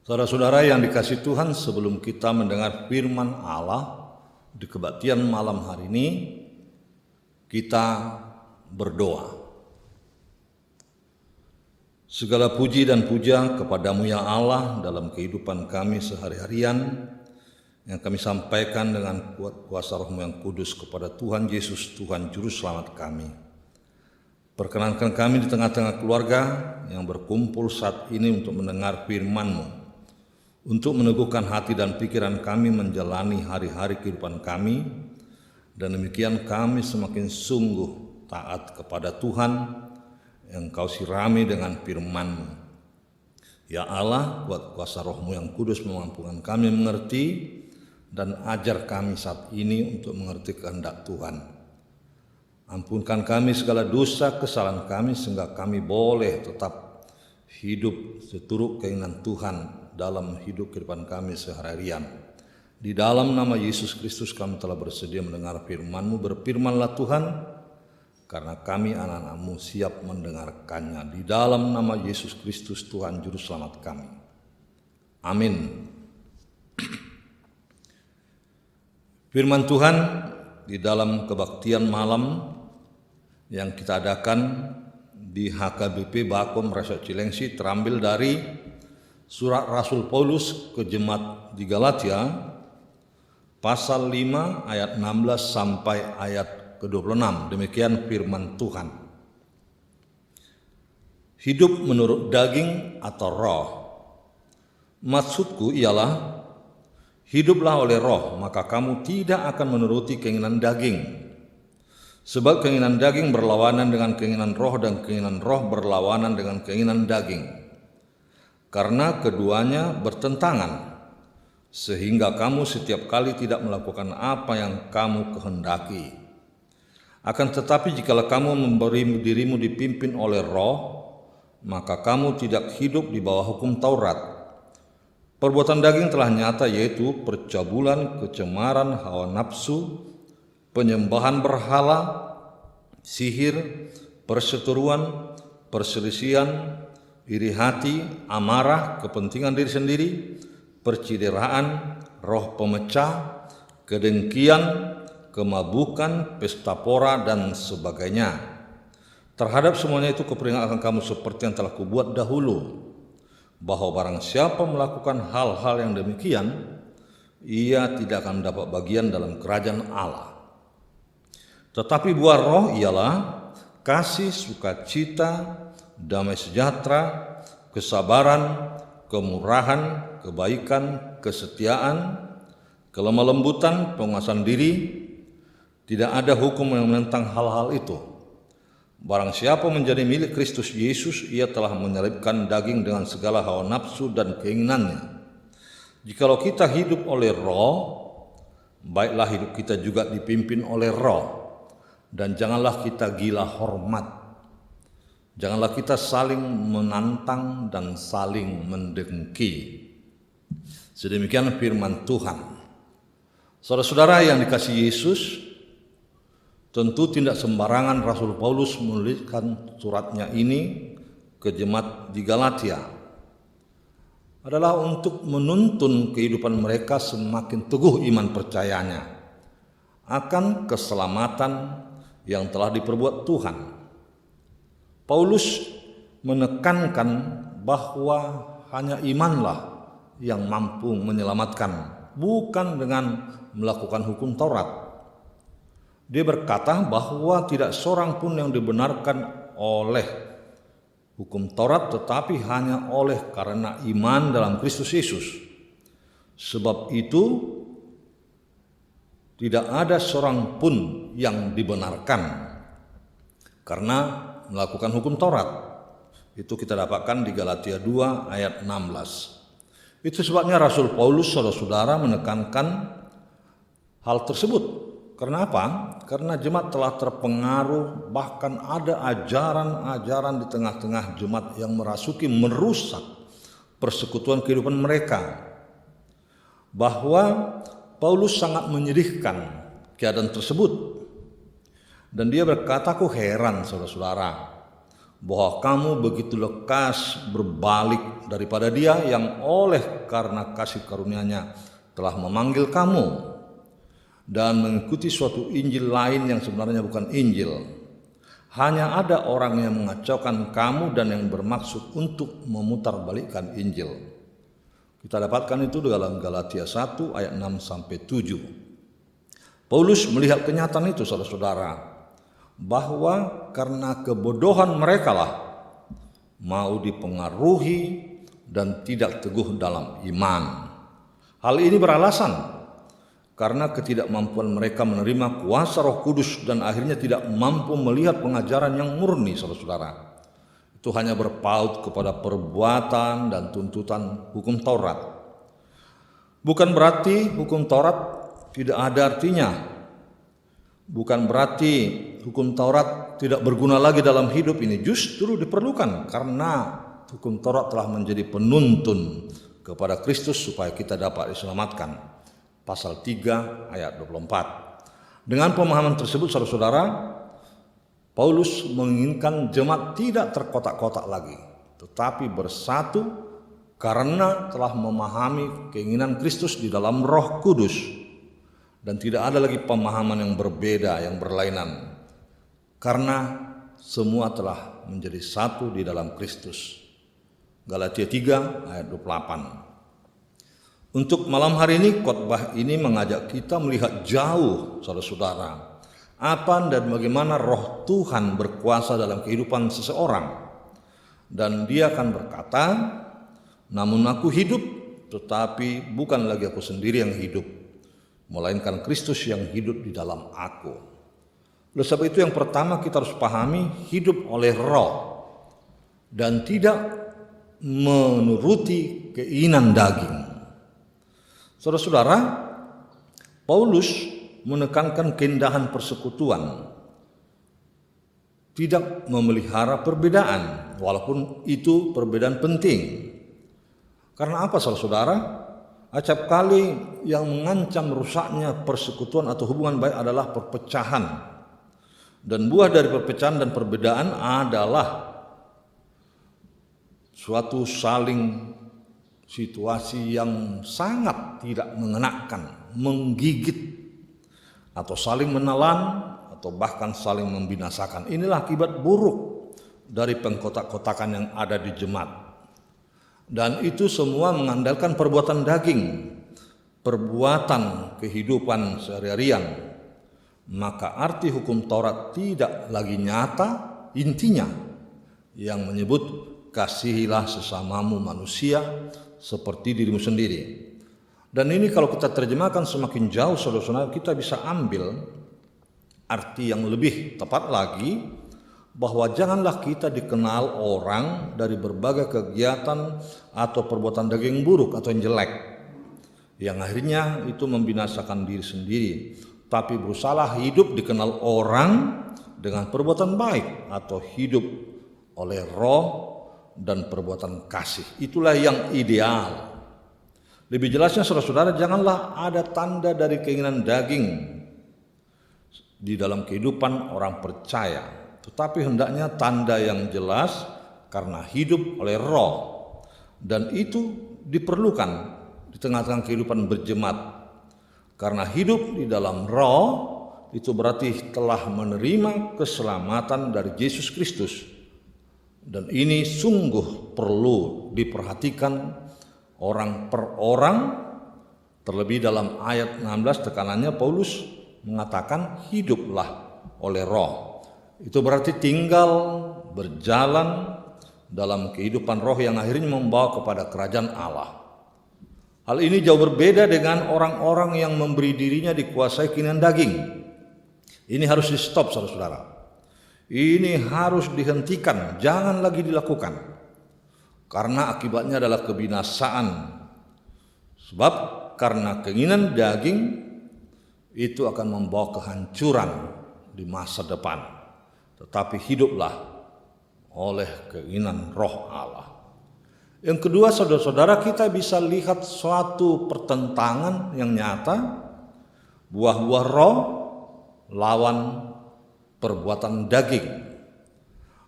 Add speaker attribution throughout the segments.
Speaker 1: Saudara-saudara yang dikasihi Tuhan, sebelum kita mendengar firman Allah di kebaktian malam hari ini, kita berdoa. Segala puji dan puja kepadamu ya Allah dalam kehidupan kami sehari-harian, yang kami sampaikan dengan kuat kuasa Roh-Mu yang kudus kepada Tuhan Yesus, Tuhan Juru Selamat kami. Perkenankan kami di tengah-tengah keluarga yang berkumpul saat ini untuk mendengar firman-Mu, untuk meneguhkan hati dan pikiran kami menjalani hari-hari kehidupan kami, dan demikian kami semakin sungguh taat kepada Tuhan yang Kau sirami dengan firman-Mu. Ya Allah, kuat kuasa Roh-Mu yang kudus memampukan kami mengerti dan ajar kami saat ini untuk mengerti kehendak Tuhan. Ampunkan kami segala dosa kesalahan kami sehingga kami boleh tetap hidup seturut keinginan Tuhan dalam hidup kehidupan kami sehari-harian. Di dalam nama Yesus Kristus kami telah bersedia mendengar firman-Mu. Berfirmanlah Tuhan, karena kami anak-anak-Mu siap mendengarkannya. Di dalam nama Yesus Kristus Tuhan Juru Selamat kami. Amin. Firman Tuhan di dalam kebaktian malam yang kita adakan di HKBP Bakom Resort Cilengsi terambil dari Surat Rasul Paulus ke jemaat di Galatia, pasal 5 ayat 16 sampai ayat ke-26. Demikian firman Tuhan. Hidup menurut daging atau roh. Maksudku ialah, hiduplah oleh roh, maka kamu tidak akan menuruti keinginan daging. Sebab keinginan daging berlawanan dengan keinginan roh, dan keinginan roh berlawanan dengan keinginan daging. Karena keduanya bertentangan, sehingga kamu setiap kali tidak melakukan apa yang kamu kehendaki. Akan tetapi jikalau kamu memberi dirimu dipimpin oleh roh, maka kamu tidak hidup di bawah hukum Taurat. Perbuatan daging telah nyata, yaitu percabulan, kecemaran, hawa nafsu, penyembahan berhala, sihir, perseteruan, perselisihan, iri hati, amarah, kepentingan diri sendiri, percideraan, roh pemecah, kedengkian, kemabukan, pesta pora, dan sebagainya. Terhadap semuanya itu kuperingatkan kamu seperti yang telah kubuat dahulu, bahwa barang siapa melakukan hal-hal yang demikian, ia tidak akan mendapat bagian dalam kerajaan Allah. Tetapi buah roh ialah kasih, sukacita, damai sejahtera, kesabaran, kemurahan, kebaikan, kesetiaan, kelemah lembutan, penguasaan diri. Tidak ada hukum yang menentang hal-hal itu. Barang siapa menjadi milik Kristus Yesus, ia telah menyelipkan daging dengan segala hawa nafsu dan keinginannya. Jikalau kita hidup oleh roh, baiklah hidup kita juga dipimpin oleh roh. Dan janganlah kita gila hormat. Janganlah kita saling menantang dan saling mendengki. Sedemikian firman Tuhan. Saudara-saudara yang dikasihi Yesus, tentu tidak sembarangan Rasul Paulus menuliskan suratnya ini ke jemaat di Galatia. Adalah untuk menuntun kehidupan mereka semakin teguh iman percayanya akan keselamatan yang telah diperbuat Tuhan. Paulus menekankan bahwa hanya imanlah yang mampu menyelamatkan, bukan dengan melakukan hukum Taurat. Dia berkata bahwa tidak seorang pun yang dibenarkan oleh hukum Taurat, tetapi hanya oleh karena iman dalam Kristus Yesus. Sebab itu tidak ada seorang pun yang dibenarkan karena melakukan hukum Taurat. Itu kita dapatkan di Galatia 2 ayat 16. Itu sebabnya Rasul Paulus, saudara-saudara, menekankan hal tersebut. Karena apa? Karena jemaat telah terpengaruh, bahkan ada ajaran-ajaran di tengah-tengah jemaat yang merusak persekutuan kehidupan mereka. Bahwa Paulus sangat menyedihkan keadaan tersebut. Dan dia berkata, aku heran saudara-saudara, bahwa kamu begitu lekas berbalik daripada Dia yang oleh karena kasih karunia-Nya telah memanggil kamu dan mengikuti suatu Injil lain yang sebenarnya bukan Injil. Hanya ada orang yang mengacaukan kamu dan yang bermaksud untuk memutarbalikkan Injil. Kita dapatkan itu dalam Galatia 1 ayat 6 sampai 7. Paulus melihat kenyataan itu, saudara-saudara, bahwa karena kebodohan mereka lah mau dipengaruhi dan tidak teguh dalam iman. Hal ini beralasan karena ketidakmampuan mereka menerima kuasa Roh Kudus dan akhirnya tidak mampu melihat pengajaran yang murni, saudara-saudara. Itu hanya berpaut kepada perbuatan dan tuntutan hukum Taurat. Bukan berarti hukum Taurat tidak ada artinya. Bukan berarti hukum Taurat tidak berguna lagi dalam hidup ini. Justru diperlukan karena hukum Taurat telah menjadi penuntun kepada Kristus supaya kita dapat diselamatkan. Pasal 3 ayat 24. Dengan pemahaman tersebut, saudara-saudara, Paulus menginginkan jemaat tidak terkotak-kotak lagi, tetapi bersatu karena telah memahami keinginan Kristus di dalam Roh Kudus. Dan tidak ada lagi pemahaman yang berbeda, yang berlainan. Karena semua telah menjadi satu di dalam Kristus. Galatia 3 ayat 28. Untuk malam hari ini, khotbah ini mengajak kita melihat jauh, saudara-saudara, apa dan bagaimana Roh Tuhan berkuasa dalam kehidupan seseorang. Dan Dia akan berkata, namun aku hidup, tetapi bukan lagi aku sendiri yang hidup, melainkan Kristus yang hidup di dalam aku. Oleh sebab itu yang pertama kita harus pahami, hidup oleh Roh dan tidak menuruti keinginan daging. Saudara-saudara, Paulus menekankan keindahan persekutuan, tidak memelihara perbedaan, walaupun itu perbedaan penting. Karena apa, saudara-saudara? Acap kali yang mengancam rusaknya persekutuan atau hubungan baik adalah perpecahan. Dan buah dari perpecahan dan perbedaan adalah suatu situasi yang sangat tidak mengenakan, menggigit, atau saling menelan, atau bahkan saling membinasakan. Inilah akibat buruk dari pengkotak-kotakan yang ada di jemaat. Dan itu semua mengandalkan perbuatan daging, perbuatan kehidupan sehari-harian. Maka arti hukum Taurat tidak lagi nyata intinya yang menyebut kasihilah sesamamu manusia seperti dirimu sendiri. Dan ini kalau kita terjemahkan semakin jauh, saudara-saudara, kita bisa ambil arti yang lebih tepat lagi, bahwa janganlah kita dikenal orang dari berbagai kegiatan atau perbuatan daging buruk atau yang jelek, yang akhirnya itu membinasakan diri sendiri. Tapi berusahalah hidup dikenal orang dengan perbuatan baik atau hidup oleh Roh dan perbuatan kasih. Itulah yang ideal. Lebih jelasnya, saudara-saudara, janganlah ada tanda dari keinginan daging di dalam kehidupan orang percaya. Tetapi hendaknya tanda yang jelas karena hidup oleh Roh. Dan itu diperlukan di tengah-tengah kehidupan berjemaat. Karena hidup di dalam Roh itu berarti telah menerima keselamatan dari Yesus Kristus. Dan ini sungguh perlu diperhatikan orang per orang. Terlebih dalam ayat 16 tekanannya Paulus mengatakan hiduplah oleh Roh. Itu berarti tinggal berjalan dalam kehidupan roh yang akhirnya membawa kepada kerajaan Allah. Hal ini jauh berbeda dengan orang-orang yang memberi dirinya dikuasai keinginan daging. Ini harus di stop, saudara-saudara. Ini harus dihentikan, jangan lagi dilakukan. Karena akibatnya adalah kebinasaan. Sebab karena keinginan daging itu akan membawa kehancuran di masa depan. Tetapi hiduplah oleh keinginan Roh Allah. Yang kedua, saudara-saudara, kita bisa lihat suatu pertentangan yang nyata, buah-buah roh lawan perbuatan daging.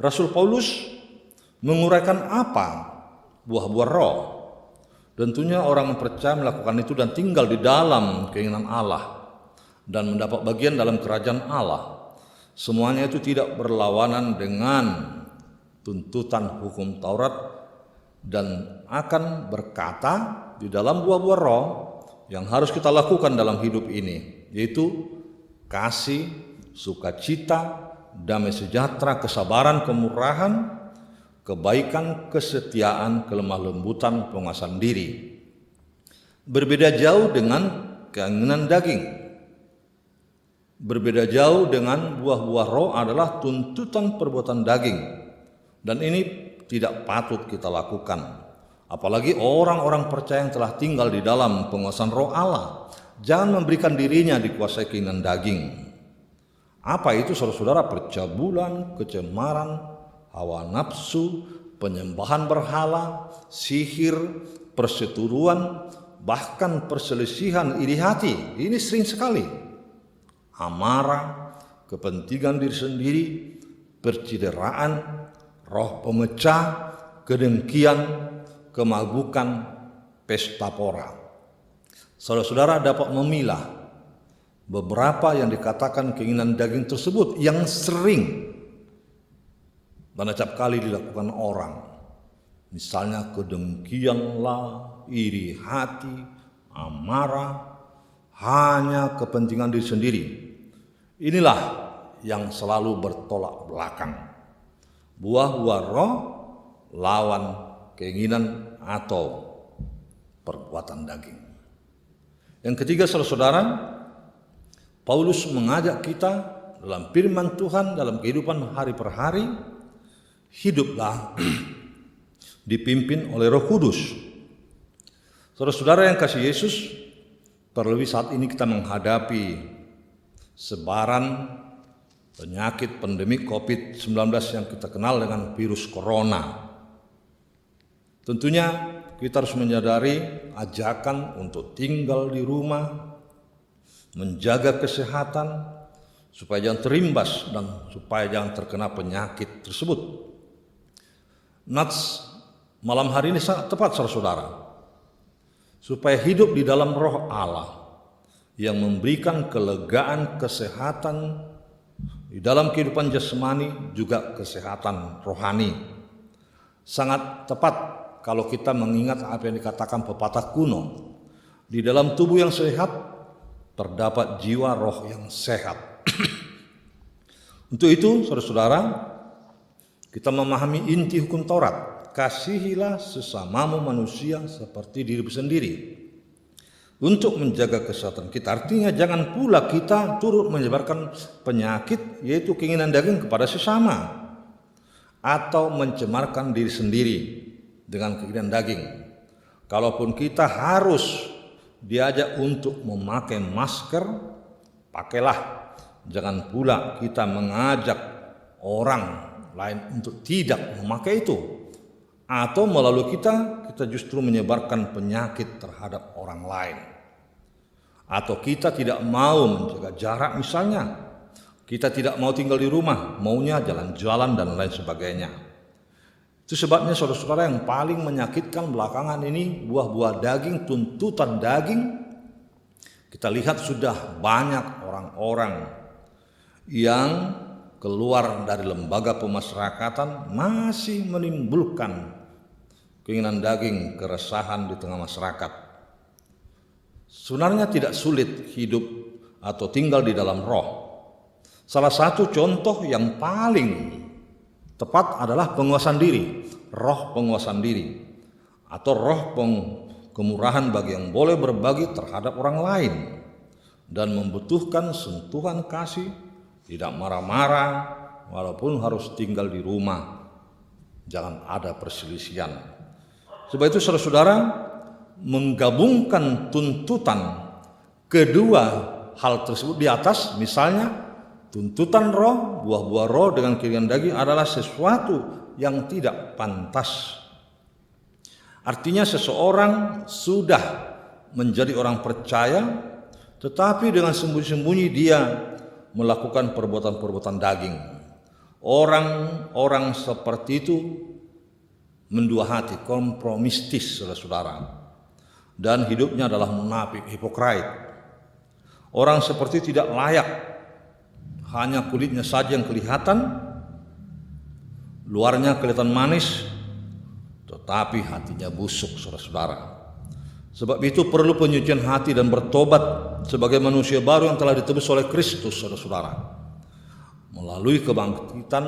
Speaker 1: Rasul Paulus menguraikan apa buah-buah roh. Tentunya orang yang percaya melakukan itu dan tinggal di dalam keinginan Allah dan mendapat bagian dalam kerajaan Allah. Semuanya itu tidak berlawanan dengan tuntutan hukum Taurat dan akan berkata di dalam buah-buah roh yang harus kita lakukan dalam hidup ini, yaitu kasih, sukacita, damai sejahtera, kesabaran, kemurahan, kebaikan, kesetiaan, kelemah lembutan, penguasaan diri. Berbeda jauh dengan keinginan daging. Berbeda jauh dengan buah-buah roh adalah tuntutan perbuatan daging. Dan ini tidak patut kita lakukan. Apalagi orang-orang percaya yang telah tinggal di dalam penguasaan roh Allah. Jangan memberikan dirinya dikuasai keinginan daging. Apa itu saudara-saudara? Percabulan, kecemaran, hawa nafsu, penyembahan berhala, sihir, perseteruan, bahkan perselisihan iri hati. Ini sering sekali. Amarah, kepentingan diri sendiri, percideraan, roh pemecah, kedengkian, kemabukan, pesta pora. Saudara-saudara dapat memilah beberapa yang dikatakan keinginan daging tersebut yang sering dan acap kali dilakukan orang. Misalnya kedengkianlah, iri hati, amarah, hanya kepentingan diri sendiri. Inilah yang selalu bertolak belakang. Buah-buah roh lawan keinginan atau perbuatan daging. Yang ketiga, saudara-saudara, Paulus mengajak kita dalam firman Tuhan dalam kehidupan hari per hari, hiduplah dipimpin oleh Roh Kudus. Saudara-saudara yang kasih Yesus, terlebih saat ini kita menghadapi sebaran penyakit pandemi COVID-19 yang kita kenal dengan virus corona. Tentunya kita harus menyadari ajakan untuk tinggal di rumah, menjaga kesehatan, supaya jangan terimbas dan supaya jangan terkena penyakit tersebut. Nats malam hari ini sangat tepat saudara-saudara, supaya hidup di dalam roh Allah yang memberikan kelegaan, kesehatan di dalam kehidupan jasmani juga kesehatan rohani. Sangat tepat kalau kita mengingat apa yang dikatakan pepatah kuno, di dalam tubuh yang sehat terdapat jiwa roh yang sehat. Untuk itu saudara-saudara, kita memahami inti hukum Taurat. Kasihilah sesamamu manusia seperti diri sendiri. Untuk menjaga kesehatan kita, artinya jangan pula kita turut menyebarkan penyakit, yaitu keinginan daging kepada sesama, atau mencemarkan diri sendiri dengan keinginan daging. Kalaupun kita harus diajak untuk memakai masker, pakailah. Jangan pula kita mengajak orang lain untuk tidak memakai itu, atau melalui kita justru menyebarkan penyakit terhadap orang lain. Atau kita tidak mau menjaga jarak misalnya, kita tidak mau tinggal di rumah, maunya jalan-jalan dan lain sebagainya. Itu sebabnya saudara-saudara yang paling menyakitkan belakangan ini buah-buah daging, tuntutan daging. Kita lihat sudah banyak orang-orang yang keluar dari lembaga pemasyarakatan masih menimbulkan keinginan daging, keresahan di tengah masyarakat. Sebenarnya tidak sulit hidup atau tinggal di dalam roh. Salah satu contoh yang paling tepat adalah penguasaan diri, roh penguasaan diri, atau roh kemurahan bagi yang boleh berbagi terhadap orang lain dan membutuhkan sentuhan kasih, tidak marah-marah walaupun harus tinggal di rumah. Jangan ada perselisihan. Sebab itu saudara-saudara, menggabungkan tuntutan kedua hal tersebut di atas, misalnya tuntutan roh, buah-buah roh dengan keinginan daging adalah sesuatu yang tidak pantas. Artinya seseorang sudah menjadi orang percaya, tetapi dengan sembunyi-sembunyi dia melakukan perbuatan-perbuatan daging. Orang-orang seperti itu mendua hati, kompromistis, saudara-saudara. Dan hidupnya adalah munafik, hipokrit. Orang seperti tidak layak, hanya kulitnya saja yang kelihatan, luarnya kelihatan manis, tetapi hatinya busuk, saudara-saudara. Sebab itu perlu penyucian hati dan bertobat sebagai manusia baru yang telah ditebus oleh Kristus, saudara-saudara, melalui kebangkitan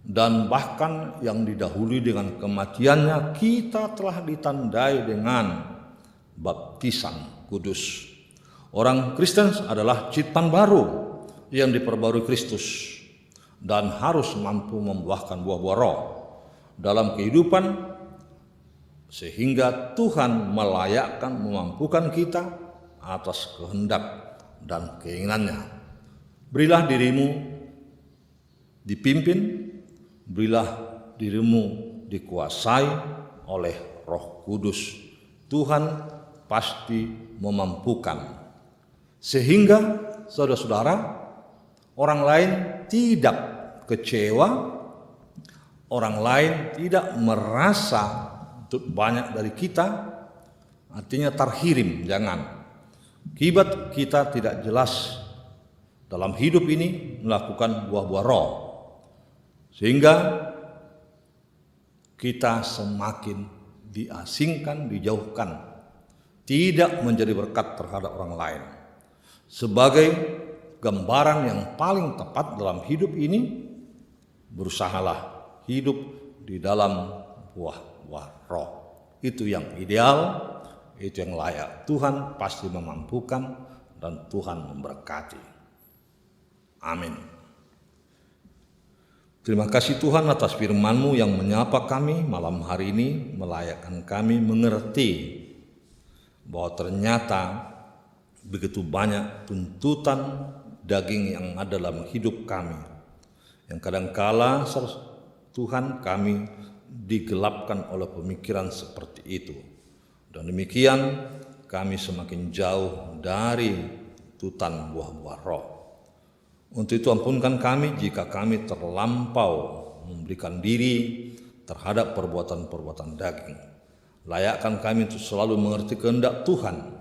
Speaker 1: dan bahkan yang didahului dengan kematiannya. Kita telah ditandai dengan baptisan kudus. Orang Kristen adalah ciptaan baru yang diperbarui Kristus dan harus mampu membuahkan buah-buah roh dalam kehidupan, sehingga Tuhan melayakkan, memampukan kita atas kehendak dan keinginannya. Berilah dirimu dipimpin, berilah dirimu dikuasai oleh Roh Kudus. Tuhan pasti memampukan, sehingga saudara-saudara, orang lain tidak kecewa, orang lain tidak merasa banyak dari kita, artinya terhirim. Jangan. Akibat kita tidak jelas dalam hidup ini melakukan buah-buah roh, sehingga kita semakin diasingkan, dijauhkan, tidak menjadi berkat terhadap orang lain. Sebagai gambaran yang paling tepat dalam hidup ini, berusahalah hidup di dalam buah-buah roh. Itu yang ideal, itu yang layak. Tuhan pasti memampukan dan Tuhan memberkati. Amin. Terima kasih Tuhan atas firman-Mu yang menyapa kami malam hari ini, melayakkan kami mengerti bahwa ternyata begitu banyak tuntutan daging yang ada dalam hidup kami, yang kadangkala Tuhan kami digelapkan oleh pemikiran seperti itu. Dan demikian kami semakin jauh dari tuntutan buah-buah roh. Untuk itu ampunkan kami jika kami terlampau memberikan diri terhadap perbuatan-perbuatan daging. Layakkan kami untuk selalu mengerti kehendak Tuhan,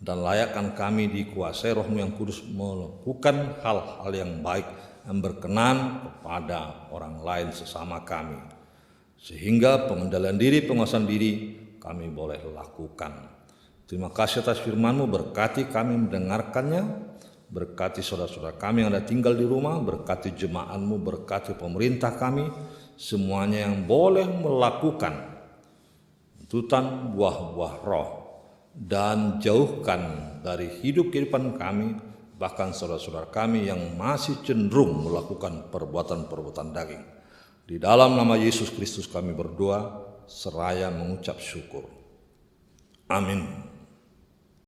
Speaker 1: dan layakkan kami dikuasai Roh-Mu yang kudus melakukan hal-hal yang baik yang berkenan kepada orang lain sesama kami, sehingga pengendalian diri, penguasaan diri kami boleh lakukan. Terima kasih atas firman-Mu, berkati kami mendengarkannya, berkati saudara-saudara kami yang ada tinggal di rumah, berkati jemaat-Mu, berkati pemerintah kami, semuanya yang boleh melakukan tuntutan buah-buah roh, dan jauhkan dari hidup kehidupan kami, bahkan saudara-saudara kami yang masih cenderung melakukan perbuatan-perbuatan daging. Di dalam nama Yesus Kristus kami berdoa seraya mengucap syukur. Amin.